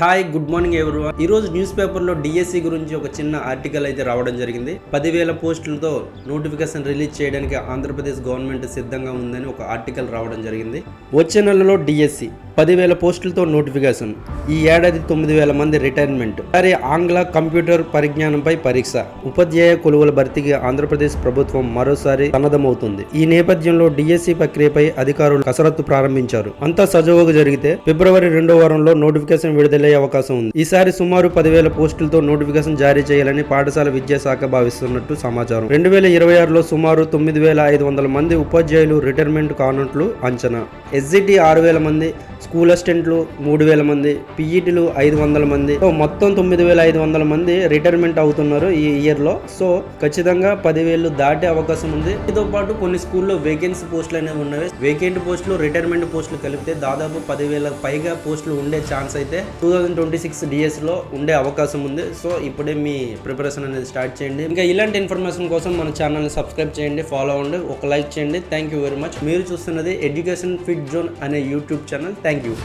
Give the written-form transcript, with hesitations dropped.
Hi good morning everyone. ఈ రోజు news పేపర్లో డిఎస్సి గురించి ఒక చిన్న ఆర్టికల్ అయితే రావడం జరిగింది. 10,000 పోస్టులతో నోటిఫికేషన్ రిలీజ్ చేయడానికి ఆంధ్రప్రదేశ్ గవర్నమెంట్ సిద్ధంగా ఉందని ఒక ఆర్టికల్ రావడం జరిగింది. వచ్చే నెలలో డిఎస్సి 10,000 పోస్టులతో నోటిఫికేషన్. ఈ ఏడాది 9,000 మంది రిటైర్మెంట్. ఈసారి ఆంగ్ల కంప్యూటర్ పరిజ్ఞానంపై పరీక్ష. ఉపాధ్యాయ కొలువుల భర్తీకి ఆంధ్రప్రదేశ్ ప్రభుత్వం మరోసారి సన్నద్ధమవుతుంది. ఈ నేపథ్యంలో డిఎస్సి ప్రక్రియపై అధికారులు కసరత్తు ప్రారంభించారు. అంతా సజావుగా జరిగితే ఫిబ్రవరి 2వ వారంలో నోటిఫికేషన్ విడుదలయ్యే అవకాశం ఉంది. ఈసారి సుమారు 10,000 పోస్టులతో నోటిఫికేషన్ జారీ చేయాలని పాఠశాల విద్యాశాఖ భావిస్తున్నట్టు సమాచారం. 2026లో సుమారు 9,500 మంది ఉపాధ్యాయులు రిటైర్మెంట్ కానున్నట్లు అంచనా. ఎస్జిటి 6,000 మంది, స్కూల్ అసిస్టెంట్లు 3,000 మంది, పిఈటీలు 500 మంది, మొత్తం 9,500 మంది రిటైర్మెంట్ అవుతున్నారు ఈ ఇయర్ లో. సో ఖచ్చితంగా 10,000 దాటే అవకాశం ఉంది. దీంతో పాటు కొన్ని స్కూల్లో వేకెన్సీ పోస్టులు అనేవి ఉన్నవి. వేకెంట్ పోస్టులు, రిటైర్మెంట్ పోస్టులు కలిపితే దాదాపు 10,000 పైగా పోస్టులు ఉండే ఛాన్స్ అయితే 2026 డిఎస్ లో ఉండే అవకాశం ఉంది. సో ఇప్పుడే మీ ప్రిపరేషన్ అనేది స్టార్ట్ చేయండి. ఇంకా ఇలాంటి ఇన్ఫర్మేషన్ కోసం మన ఛానల్ని సబ్స్క్రైబ్ చేయండి, ఫాలో అవ్వండి, ఒక లైక్ చేయండి. Thank you very much. మీరు చూస్తున్నది ఎడ్యుకేషన్ ఫిట్ జోన్ అనే యూట్యూబ్ ఛానల్. Thank you.